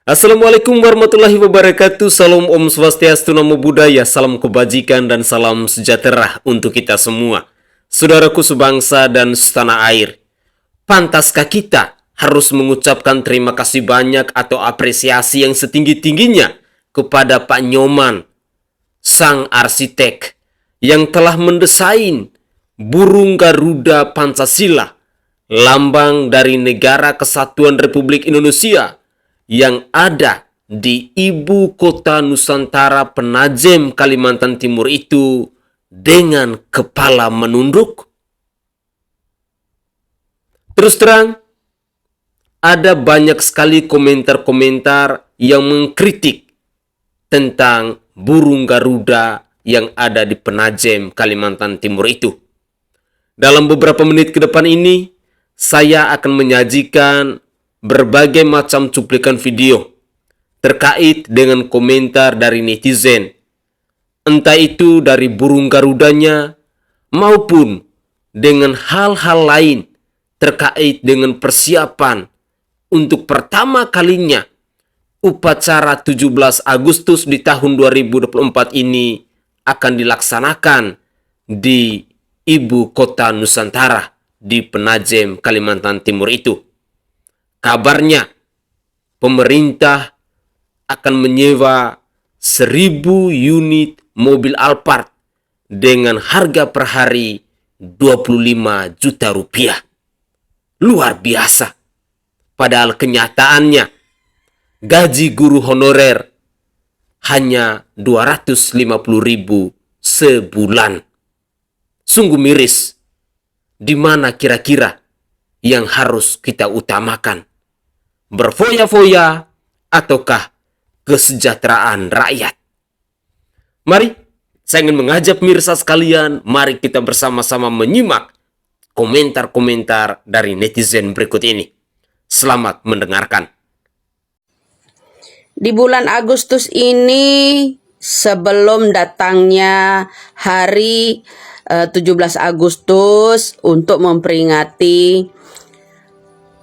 Assalamualaikum warahmatullahi wabarakatuh. Salam Om Swastiastu, Namo Buddhaya, salam kebajikan dan salam sejahtera untuk kita semua. Saudaraku sebangsa dan setanah air, pantaskah kita harus mengucapkan terima kasih banyak atau apresiasi yang setinggi-tingginya kepada Pak Nyoman, sang arsitek yang telah mendesain burung Garuda Pancasila, lambang dari Negara Kesatuan Republik Indonesia yang ada di ibu kota Nusantara Penajem, Kalimantan Timur itu dengan kepala menunduk? Terus terang, ada banyak sekali komentar-komentar yang mengkritik tentang burung Garuda yang ada di Penajem, Kalimantan Timur itu. Dalam beberapa menit ke depan ini, saya akan menyajikan berbagai macam cuplikan video terkait dengan komentar dari netizen, entah itu dari burung Garudanya maupun dengan hal-hal lain terkait dengan persiapan untuk pertama kalinya upacara 17 Agustus di tahun 2024 ini akan dilaksanakan di ibu kota Nusantara di Penajem, Kalimantan Timur itu. Kabarnya pemerintah akan menyewa 1.000 unit mobil Alphard dengan harga per hari 25 juta rupiah. Luar biasa. Padahal kenyataannya gaji guru honorer hanya 250.000 sebulan. Sungguh miris. Di mana kira-kira yang harus kita utamakan? Berfoya-foya ataukah kesejahteraan rakyat? Mari, saya ingin mengajak pemirsa sekalian, mari kita bersama-sama menyimak komentar-komentar dari netizen berikut ini. Selamat mendengarkan. Di bulan Agustus ini, sebelum datangnya hari 17 Agustus untuk memperingati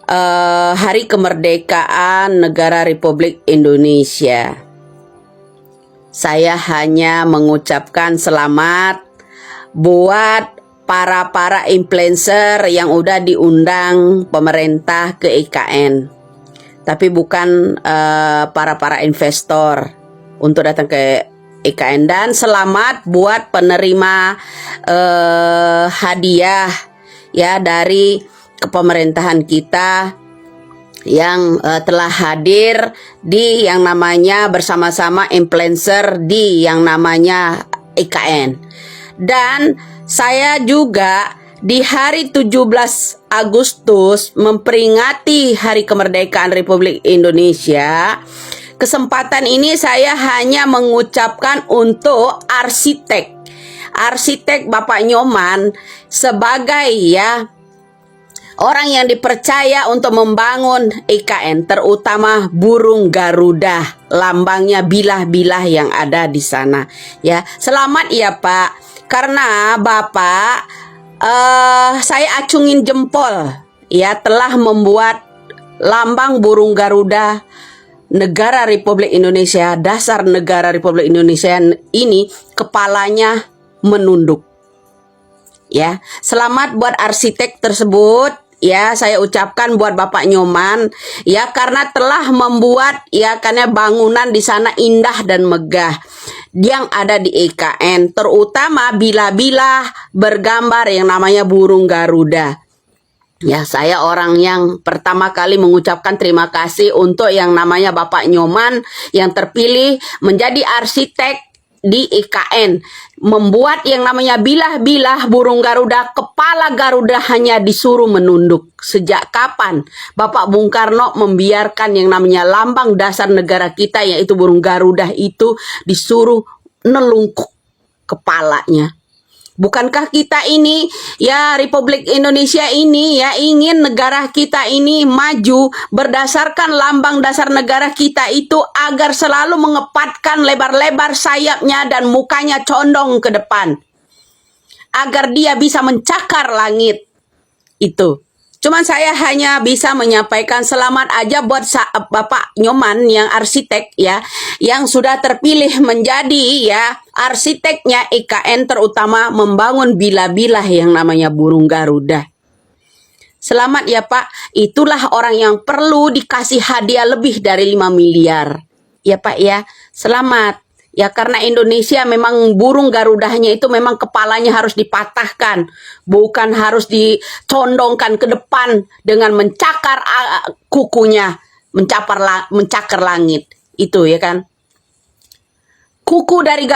Hari Kemerdekaan Negara Republik Indonesia, saya hanya mengucapkan selamat buat para influencer yang udah diundang pemerintah ke IKN, tapi bukan para investor untuk datang ke IKN. Dan selamat buat penerima hadiah ya dari kepemerintahan kita yang telah hadir di yang namanya bersama-sama influencer di yang namanya IKN. Dan saya juga di hari 17 Agustus memperingati Hari Kemerdekaan Republik Indonesia. Kesempatan ini saya hanya mengucapkan untuk arsitek Bapak Nyoman sebagai orang yang dipercaya untuk membangun IKN, terutama burung Garuda, lambangnya bilah-bilah yang ada di sana. Ya, selamat ya Pak, karena Bapak saya acungin jempol ya telah membuat lambang burung Garuda Negara Republik Indonesia, dasar Negara Republik Indonesia ini kepalanya menunduk. Ya, selamat buat arsitek tersebut. Ya, saya ucapkan buat Bapak Nyoman ya, karena telah membuat karena bangunan di sana indah dan megah yang ada di IKN, terutama bilah-bilah bergambar yang namanya burung Garuda. Ya, saya orang yang pertama kali mengucapkan terima kasih untuk yang namanya Bapak Nyoman yang terpilih menjadi arsitek di IKN, membuat yang namanya bilah-bilah burung Garuda, kepala Garuda hanya disuruh menunduk. Sejak kapan Bapak Bung Karno membiarkan yang namanya lambang dasar negara kita yaitu burung Garuda itu disuruh nelungkup kepalanya? Bukankah kita ini Republik Indonesia ini ingin negara kita ini maju berdasarkan lambang dasar negara kita itu agar selalu mengepatkan lebar-lebar sayapnya dan mukanya condong ke depan agar dia bisa mencakar langit itu. Cuman saya hanya bisa menyampaikan selamat aja buat Bapak Nyoman yang arsitek ya, yang sudah terpilih menjadi ya arsiteknya IKN, terutama membangun bilah-bilah yang namanya burung Garuda. Selamat ya Pak, itulah orang yang perlu dikasih hadiah lebih dari 5 miliar. Ya Pak ya, selamat. Ya karena Indonesia memang burung Garudanya itu memang kepalanya harus dipatahkan, bukan harus dicondongkan ke depan dengan mencakar kukunya, mencakar langit. Itu ya kan. Kuku dari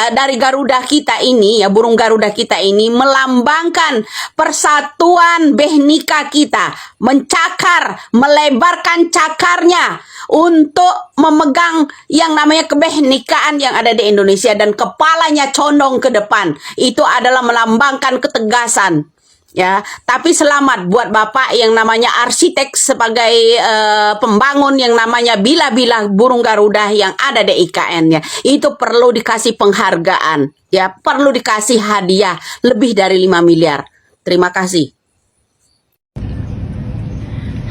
dari Garuda kita ini ya, burung Garuda kita ini melambangkan persatuan Bhinneka kita, mencakar, melebarkan cakarnya untuk memegang yang namanya kebenekaan yang ada di Indonesia, dan kepalanya condong ke depan. Itu adalah melambangkan ketegasan. Ya, tapi selamat buat Bapak yang namanya arsitek sebagai pembangun yang namanya bilah-bilah burung Garuda yang ada di IKN ya. Itu perlu dikasih penghargaan, ya, perlu dikasih hadiah lebih dari 5 miliar. Terima kasih.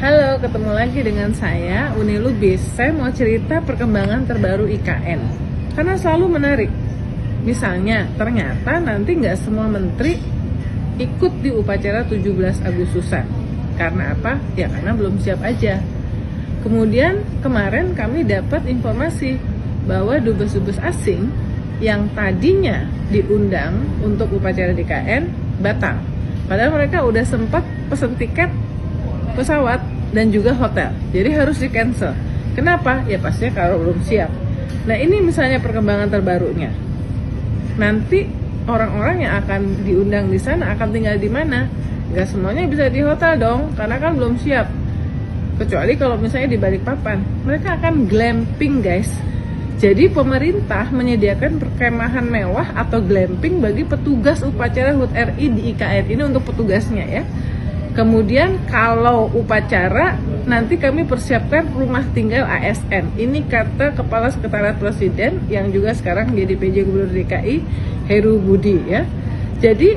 Halo, ketemu lagi dengan saya Uni Lubis. Saya mau cerita perkembangan terbaru IKN karena selalu menarik. Misalnya, ternyata nanti nggak semua menteri ikut di upacara 17 Agustusan. Karena apa? Ya karena belum siap aja. Kemudian kemarin kami dapat informasi bahwa dubes-dubes asing yang tadinya diundang untuk upacara di IKN batal. Padahal mereka udah sempat pesen tiket pesawat dan juga hotel, jadi harus di cancel. Kenapa? Ya pastinya kalau belum siap. Nah ini misalnya perkembangan terbarunya. Nanti orang-orang yang akan diundang di sana akan tinggal di mana? Gak semuanya bisa di hotel dong, karena kan belum siap. Kecuali kalau misalnya di Balikpapan, mereka akan glamping guys. Jadi pemerintah menyediakan perkemahan mewah atau glamping bagi petugas upacara HUT RI di IKN ini untuk petugasnya ya. Kemudian kalau upacara nanti kami persiapkan rumah tinggal ASN. Ini kata Kepala Sekretariat Presiden yang juga sekarang jadi PJ Gubernur DKI, Heru Budi ya. Jadi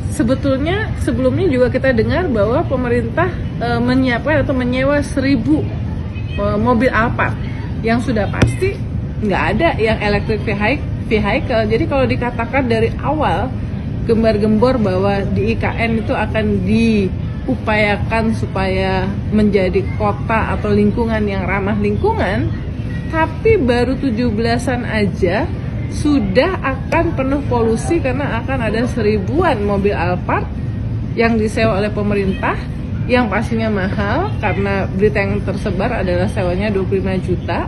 sebetulnya sebelumnya juga kita dengar bahwa pemerintah menyiapkan atau menyewa 1.000 mobil Alphard yang sudah pasti nggak ada yang electric vehicle. Jadi kalau dikatakan dari awal gembar-gembor bahwa di IKN itu akan diupayakan supaya menjadi kota atau lingkungan yang ramah lingkungan, tapi baru 17-an aja sudah akan penuh polusi karena akan ada 1.000-an mobil Alphard yang disewa oleh pemerintah, yang pastinya mahal karena berita yang tersebar adalah sewanya 25 juta.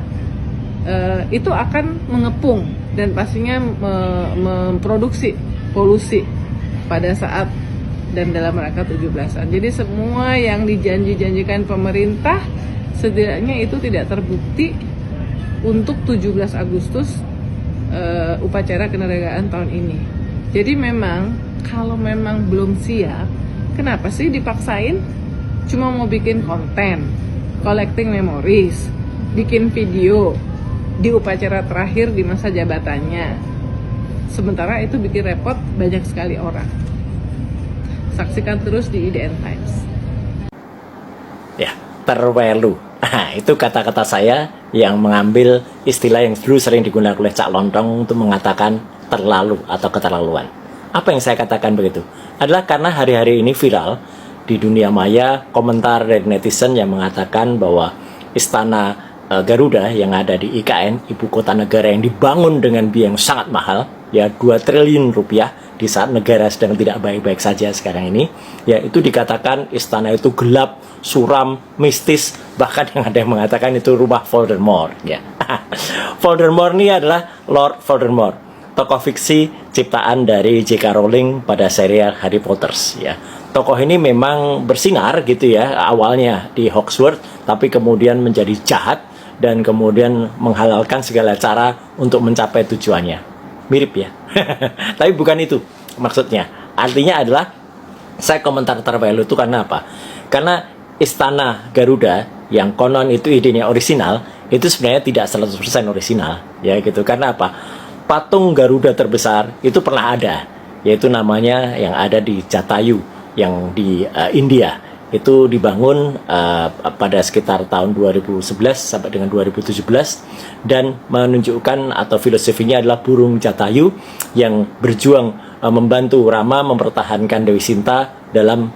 Itu akan mengepung dan pastinya memproduksi polusi pada saat dan dalam rangka 17-an. Jadi semua yang dijanjikan pemerintah setidaknya itu tidak terbukti untuk 17 Agustus upacara kenegaraan tahun ini. Jadi memang kalau memang belum siap, kenapa sih dipaksain? Cuma mau bikin konten, collecting memories, bikin video di upacara terakhir di masa jabatannya. Sementara itu bikin repot banyak sekali orang. Saksikan terus di IDN Times. Ya, terwelu. Itu kata-kata saya yang mengambil istilah yang dulu sering digunakan oleh Cak Lontong untuk mengatakan terlalu atau keterlaluan. Apa yang saya katakan begitu? Adalah karena hari-hari ini viral di dunia maya komentar dari netizen yang mengatakan bahwa istana Garuda yang ada di IKN, ibu kota negara yang dibangun dengan biaya yang sangat mahal, ya 2 triliun rupiah di saat negara sedang tidak baik-baik saja sekarang ini, ya itu dikatakan istana itu gelap, suram, mistis, bahkan yang ada yang mengatakan itu rumah Voldemort ya. Voldemort ini adalah Lord Voldemort, tokoh fiksi ciptaan dari J.K. Rowling pada serial Harry Potter ya. Tokoh ini memang bersinar gitu ya awalnya di Hogwarts, tapi kemudian menjadi jahat dan kemudian menghalalkan segala cara untuk mencapai tujuannya. Mirip ya. Tapi bukan itu maksudnya. Artinya adalah saya komentar terbaru itu karena apa? Karena istana Garuda yang konon itu idenya orisinal, itu sebenarnya tidak 100% orisinal ya gitu. Karena apa? Patung Garuda terbesar itu pernah ada, yaitu namanya yang ada di Jatayu yang di India. Itu dibangun pada sekitar tahun 2011 sampai dengan 2017 dan menunjukkan atau filosofinya adalah burung Jatayu yang berjuang membantu Rama mempertahankan Dewi Sinta dalam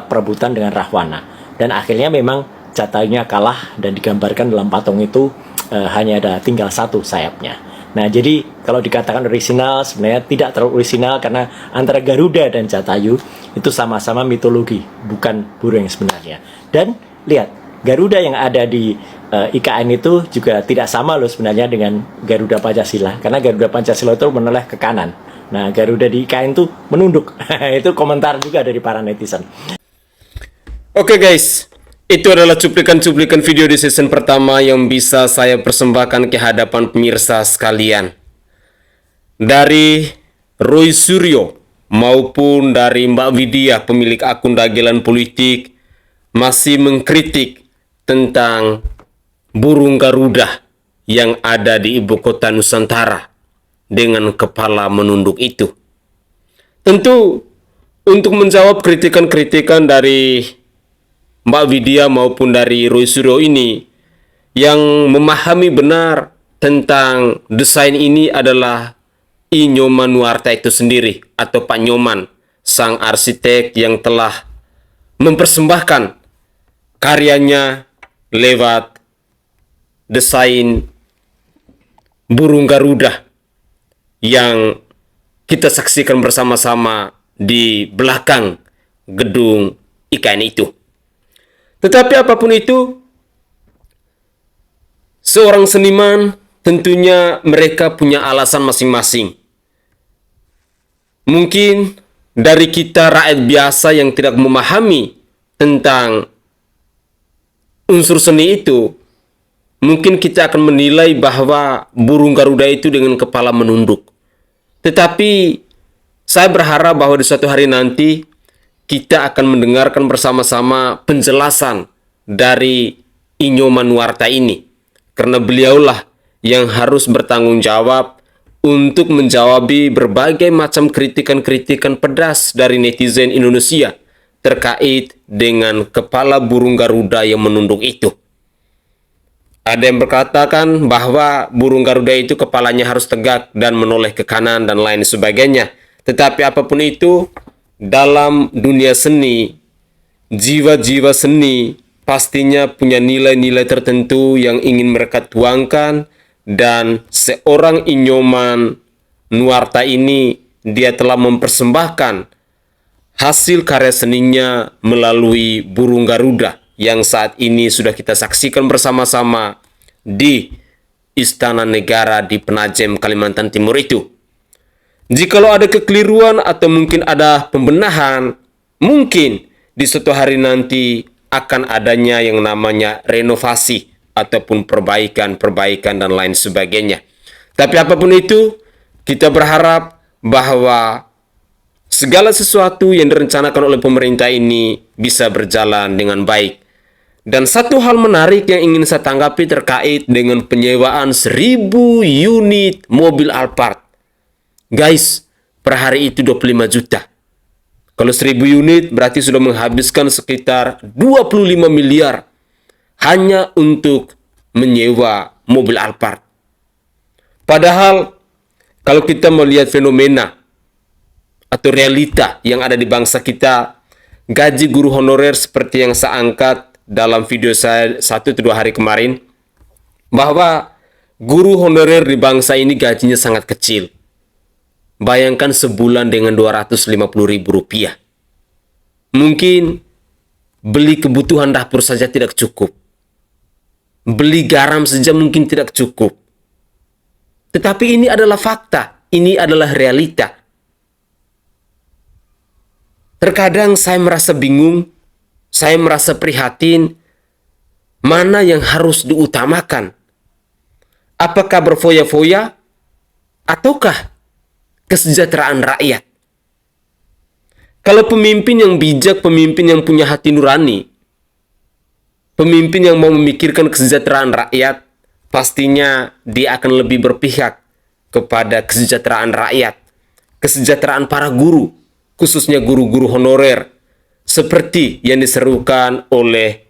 perebutan dengan Rahwana. Dan akhirnya memang Jatayunya kalah dan digambarkan dalam patung itu hanya ada tinggal satu sayapnya. Nah, jadi kalau dikatakan orisinal, sebenarnya tidak terlalu orisinal karena antara Garuda dan Jatayu itu sama-sama mitologi, bukan burung yang sebenarnya. Dan lihat, Garuda yang ada di IKN itu juga tidak sama loh sebenarnya dengan Garuda Pancasila, karena Garuda Pancasila itu menoleh ke kanan. Nah, Garuda di IKN itu menunduk. Itu komentar juga dari para netizen. Oke guys, itu adalah cuplikan-cuplikan video di season pertama yang bisa saya persembahkan ke hadapan pemirsa sekalian. Dari Roy Suryo maupun dari Mbak Widya, pemilik akun Dagelan Politik, masih mengkritik tentang burung Garuda yang ada di ibu kota Nusantara dengan kepala menunduk itu. Tentu untuk menjawab kritikan-kritikan dari Mbak Widya maupun dari Roy Suryo ini yang memahami benar tentang desain ini adalah I Nyoman Nuarta itu sendiri atau Pak Nyoman, sang arsitek yang telah mempersembahkan karyanya lewat desain burung Garuda yang kita saksikan bersama-sama di belakang gedung IKN itu. Tetapi apapun itu, seorang seniman tentunya mereka punya alasan masing-masing. Mungkin dari kita rakyat biasa yang tidak memahami tentang unsur seni itu, mungkin kita akan menilai bahwa burung Garuda itu dengan kepala menunduk. Tetapi saya berharap bahwa di suatu hari nanti kita akan mendengarkan bersama-sama penjelasan dari I Nyoman Nuarta ini. Karena beliaulah yang harus bertanggung jawab untuk menjawabi berbagai macam kritikan-kritikan pedas dari netizen Indonesia terkait dengan kepala burung Garuda yang menunduk itu. Ada yang berkatakan bahwa burung Garuda itu kepalanya harus tegak dan menoleh ke kanan dan lain sebagainya. Tetapi apapun itu, dalam dunia seni, jiwa-jiwa seni pastinya punya nilai-nilai tertentu yang ingin mereka tuangkan, dan seorang I Nyoman Nuarta ini dia telah mempersembahkan hasil karya seninya melalui burung Garuda yang saat ini sudah kita saksikan bersama-sama di Istana Negara di Penajem, Kalimantan Timur itu. Jikalau ada kekeliruan atau mungkin ada pembenahan, mungkin di suatu hari nanti akan adanya yang namanya renovasi ataupun perbaikan dan lain sebagainya. Tapi apapun itu, kita berharap bahwa segala sesuatu yang direncanakan oleh pemerintah ini bisa berjalan dengan baik. Dan satu hal menarik yang ingin saya tanggapi terkait dengan penyewaan 1.000 unit mobil Alphard. Guys, per hari itu 25 juta. Kalau 1.000 unit berarti sudah menghabiskan sekitar 25 miliar hanya untuk menyewa mobil Alphard. Padahal kalau kita melihat fenomena atau realita yang ada di bangsa kita, gaji guru honorer seperti yang saya angkat dalam video saya 1-2 hari kemarin, bahwa guru honorer di bangsa ini gajinya sangat kecil. Bayangkan sebulan dengan Rp250.000. Mungkin beli kebutuhan dapur saja tidak cukup. Beli garam saja mungkin tidak cukup. Tetapi ini adalah fakta, ini adalah realita. Terkadang saya merasa bingung, saya merasa prihatin, mana yang harus diutamakan? Apakah berfoya-foya ataukah kesejahteraan rakyat? Kalau pemimpin yang bijak, pemimpin yang punya hati nurani, pemimpin yang mau memikirkan kesejahteraan rakyat, pastinya dia akan lebih berpihak kepada kesejahteraan rakyat, kesejahteraan para guru, khususnya guru-guru honorer, seperti yang diserukan oleh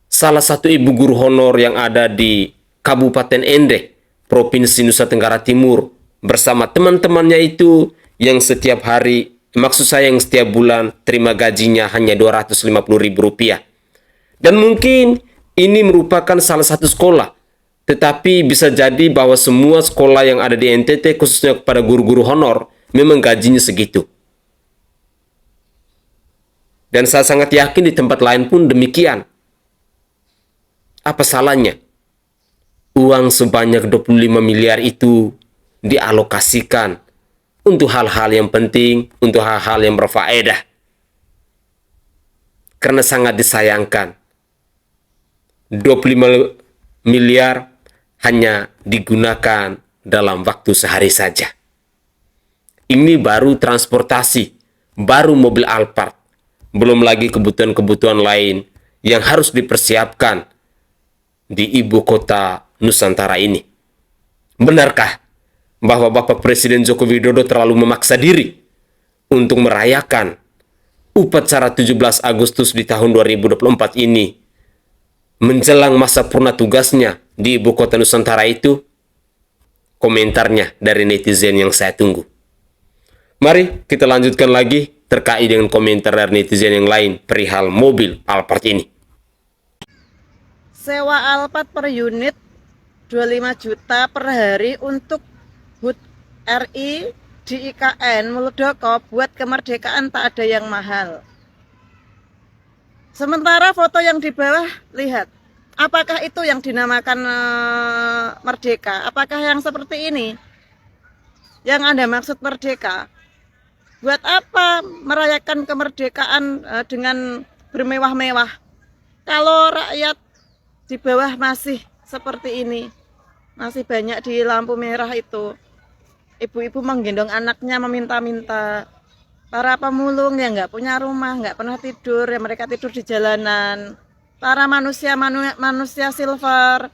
salah satu ibu guru honor yang ada di Kabupaten Ende, Provinsi Nusa Tenggara Timur, bersama teman-temannya itu yang setiap hari, maksud saya yang setiap bulan terima gajinya hanya Rp250.000. Dan mungkin ini merupakan salah satu sekolah, tetapi bisa jadi bahwa semua sekolah yang ada di NTT, khususnya kepada guru-guru honor, memang gajinya segitu. Dan saya sangat yakin di tempat lain pun demikian. Apa salahnya uang sebanyak 25 miliar itu dialokasikan untuk hal-hal yang penting, untuk hal-hal yang berfaedah? Karena sangat disayangkan 25 miliar hanya digunakan dalam waktu sehari saja. Ini baru transportasi, baru mobil Alphard, belum lagi kebutuhan-kebutuhan lain yang harus dipersiapkan di ibu kota Nusantara ini. Benarkah bahwa Bapak Presiden Joko Widodo terlalu memaksa diri untuk merayakan upacara 17 Agustus di tahun 2024 ini menjelang masa purna tugasnya di ibu kota Nusantara itu? Komentarnya dari netizen yang saya tunggu. Mari kita lanjutkan lagi terkait dengan komentar dari netizen yang lain perihal mobil Alphard ini. Sewa Alphard per unit 25 juta per hari untuk HUT RI di IKN Muldoko buat kemerdekaan tak ada yang mahal. Sementara foto yang di bawah, lihat. Apakah itu yang dinamakan merdeka? Apakah yang seperti ini yang Anda maksud merdeka? Buat apa merayakan kemerdekaan dengan bermewah-mewah kalau rakyat di bawah masih seperti ini, masih banyak di lampu merah itu ibu-ibu menggendong anaknya meminta-minta, para pemulung yang nggak punya rumah, nggak pernah tidur, ya mereka tidur di jalanan, para manusia silver,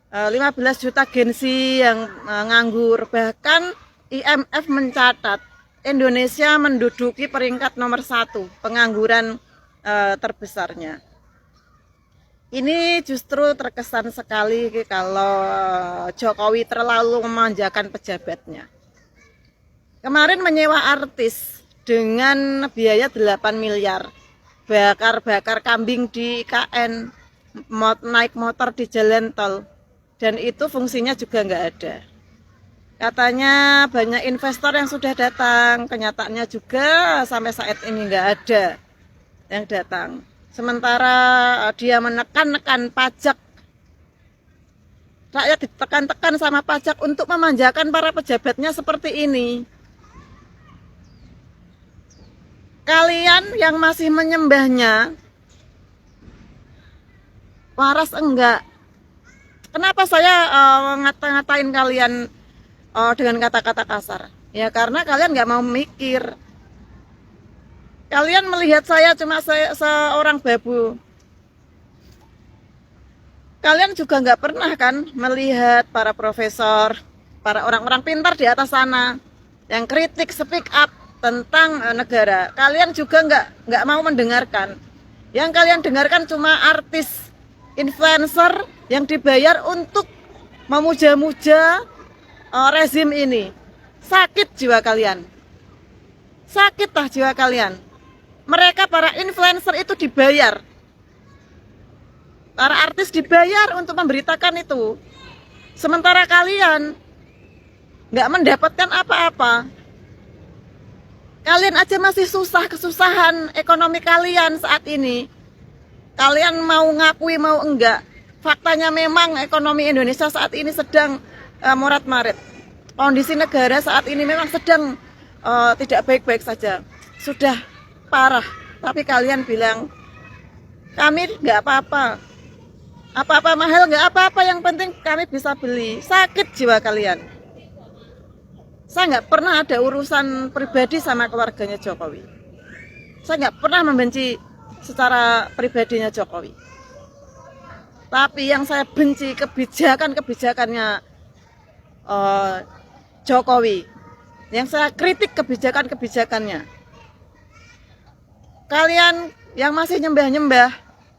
15 juta gensi yang nganggur. Bahkan IMF mencatat Indonesia menduduki peringkat nomor 1 pengangguran terbesarnya. Ini justru terkesan sekali kalau Jokowi terlalu memanjakan pejabatnya. Kemarin menyewa artis dengan biaya 8 miliar. Bakar-bakar kambing di IKN, naik motor di jalan tol. Dan itu fungsinya juga nggak ada. Katanya banyak investor yang sudah datang, kenyataannya juga sampai saat ini nggak ada yang datang. Sementara dia menekan-nekan pajak, rakyat ditekan-tekan sama pajak untuk memanjakan para pejabatnya seperti ini. Kalian yang masih menyembahnya, waras enggak? Kenapa saya ngata-ngatain kalian dengan kata-kata kasar? Ya karena kalian nggak mau mikir. Kalian melihat saya cuma seorang babu. Kalian juga nggak pernah kan melihat para profesor, para orang-orang pintar di atas sana yang kritik, speak up tentang negara. Kalian juga nggak mau mendengarkan. Yang kalian dengarkan cuma artis, influencer yang dibayar untuk memuja-muja rezim ini. Sakit jiwa kalian. Sakitlah jiwa kalian. Mereka para influencer itu dibayar. Para artis dibayar untuk memberitakan itu. Sementara kalian nggak mendapatkan apa-apa. Kalian aja masih susah, kesusahan ekonomi kalian saat ini. Kalian mau ngakui mau enggak, faktanya memang ekonomi Indonesia saat ini sedang morat-marit. Kondisi negara saat ini memang sedang tidak baik-baik saja. Sudah parah, tapi kalian bilang kami nggak apa-apa, apa-apa mahal nggak apa-apa, yang penting kami bisa beli. Sakit jiwa kalian. Saya nggak pernah ada urusan pribadi sama keluarganya Jokowi. Saya nggak pernah membenci secara pribadinya Jokowi. Tapi yang saya benci kebijakannya Jokowi. Yang saya kritik kebijakannya. kalian yang masih nyembah-nyembah,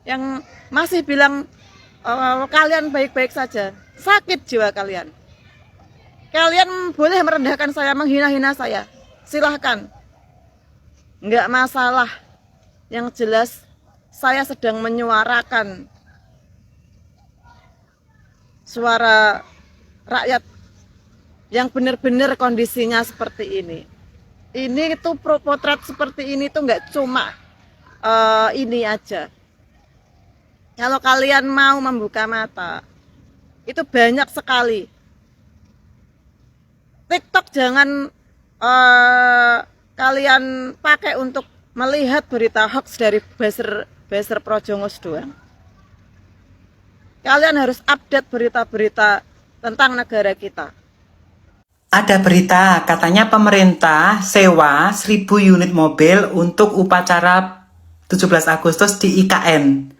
yang masih bilang kalian baik-baik saja, sakit jiwa kalian. Kalian boleh merendahkan saya, menghina-hina saya, silahkan, nggak masalah. Yang jelas saya sedang menyuarakan suara rakyat yang benar-benar kondisinya seperti ini. Ini tuh potret seperti ini tuh nggak cuma ini aja. Kalau kalian mau membuka mata, itu banyak sekali. TikTok jangan kalian pakai untuk melihat berita hoax dari buzzer Projongos doang. Kalian harus update berita-berita tentang negara kita. Ada berita, katanya pemerintah sewa 1.000 unit mobil untuk upacara 17 Agustus di IKN.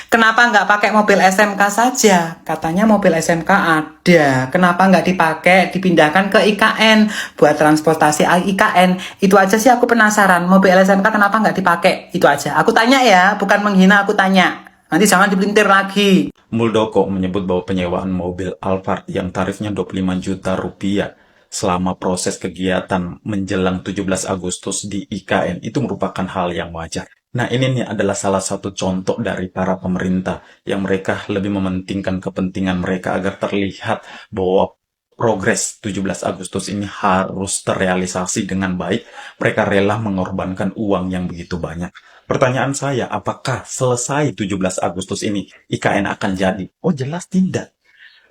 Kenapa nggak pakai mobil SMK saja? Katanya mobil SMK ada. Kenapa nggak dipakai, dipindahkan ke IKN buat transportasi IKN? Itu aja sih aku penasaran. Mobil SMK kenapa nggak dipakai? Itu aja. Aku tanya ya, bukan menghina, aku tanya. Nanti jangan dipelintir lagi. Muldoko menyebut bahwa penyewaan mobil Alphard yang tarifnya 25 juta rupiah selama proses kegiatan menjelang 17 Agustus di IKN itu merupakan hal yang wajar. Nah, ini nih adalah salah satu contoh dari para pemerintah yang mereka lebih mementingkan kepentingan mereka agar terlihat bahwa progres 17 Agustus ini harus terrealisasi dengan baik. Mereka rela mengorbankan uang yang begitu banyak. Pertanyaan saya, apakah selesai 17 Agustus ini IKN akan jadi? Oh, jelas tidak.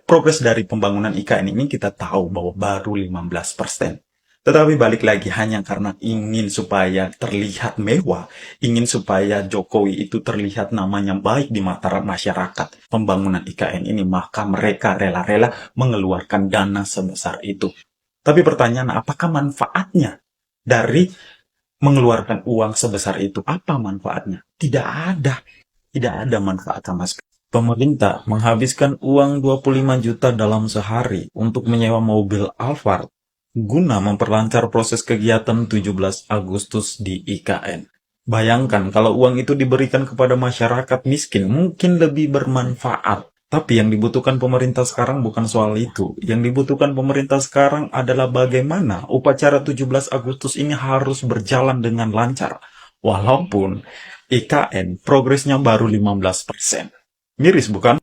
Progres dari pembangunan IKN ini kita tahu bahwa baru 15%. Tetapi balik lagi hanya karena ingin supaya terlihat mewah, ingin supaya Jokowi itu terlihat namanya baik di mata masyarakat pembangunan IKN ini, maka mereka rela-rela mengeluarkan dana sebesar itu. Tapi pertanyaan, apakah manfaatnya dari mengeluarkan uang sebesar itu? Apa manfaatnya? Tidak ada. Tidak ada manfaat sama sekali. Pemerintah menghabiskan uang 25 juta dalam sehari untuk menyewa mobil Alphard guna memperlancar proses kegiatan 17 Agustus di IKN. Bayangkan kalau uang itu diberikan kepada masyarakat miskin, mungkin lebih bermanfaat. Tapi yang dibutuhkan pemerintah sekarang bukan soal itu. Yang dibutuhkan pemerintah sekarang adalah bagaimana upacara 17 Agustus ini harus berjalan dengan lancar. Walaupun IKN progresnya baru 15%. Miris bukan?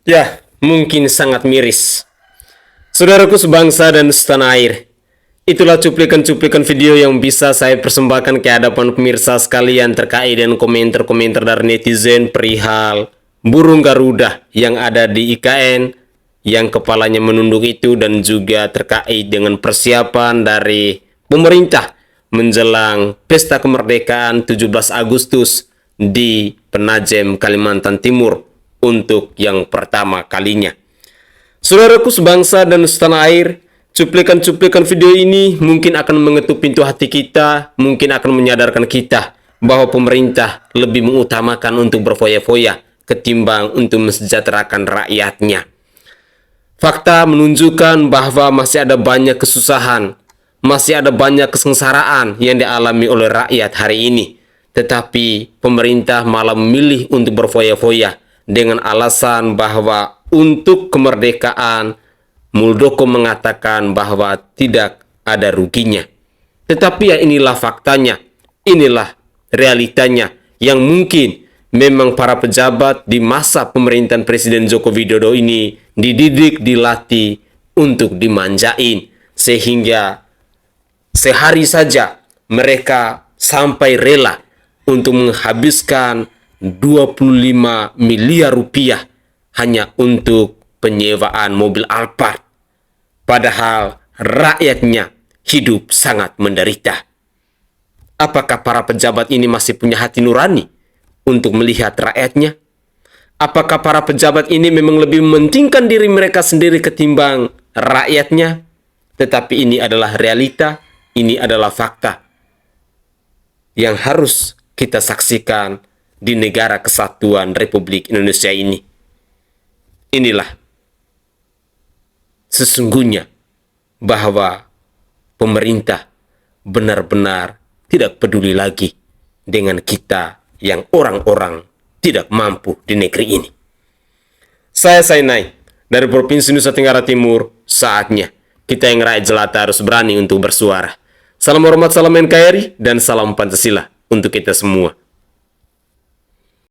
Ya, mungkin sangat miris. Saudaraku sebangsa dan setanah air, itulah cuplikan-cuplikan video yang bisa saya persembahkan ke hadapan pemirsa sekalian terkait dengan komentar-komentar dari netizen perihal burung Garuda yang ada di IKN, yang kepalanya menunduk itu, dan juga terkait dengan persiapan dari pemerintah menjelang pesta kemerdekaan 17 Agustus di Penajem, Kalimantan Timur untuk yang pertama kalinya. Saudaraku sebangsa dan setanah air, cuplikan-cuplikan video ini mungkin akan mengetuk pintu hati kita, mungkin akan menyadarkan kita bahwa pemerintah lebih mengutamakan untuk berfoya-foya ketimbang untuk mensejahterakan rakyatnya. Fakta menunjukkan bahwa masih ada banyak kesusahan, masih ada banyak kesengsaraan yang dialami oleh rakyat hari ini. Tetapi pemerintah malah memilih untuk berfoya-foya dengan alasan bahwa untuk kemerdekaan, Muldoko mengatakan bahwa tidak ada ruginya. Tetapi ya inilah faktanya, inilah realitanya yang mungkin memang para pejabat di masa pemerintahan Presiden Joko Widodo ini dididik, dilatih untuk dimanjain, sehingga sehari saja mereka sampai rela untuk menghabiskan 25 miliar rupiah hanya untuk penyewaan mobil Alphard. Padahal rakyatnya hidup sangat menderita. Apakah para pejabat ini masih punya hati nurani untuk melihat rakyatnya? Apakah para pejabat ini memang lebih mementingkan diri mereka sendiri ketimbang rakyatnya? Tetapi ini adalah realita, ini adalah fakta yang harus kita saksikan di negara kesatuan Republik Indonesia ini. Inilah sesungguhnya bahwa pemerintah benar-benar tidak peduli lagi dengan kita yang orang-orang tidak mampu di negeri ini. Saya Sainai dari Provinsi Nusa Tenggara Timur. Saatnya kita yang rakyat jelata harus berani untuk bersuara. Salam hormat, salam NKRI, dan salam Pancasila untuk kita semua.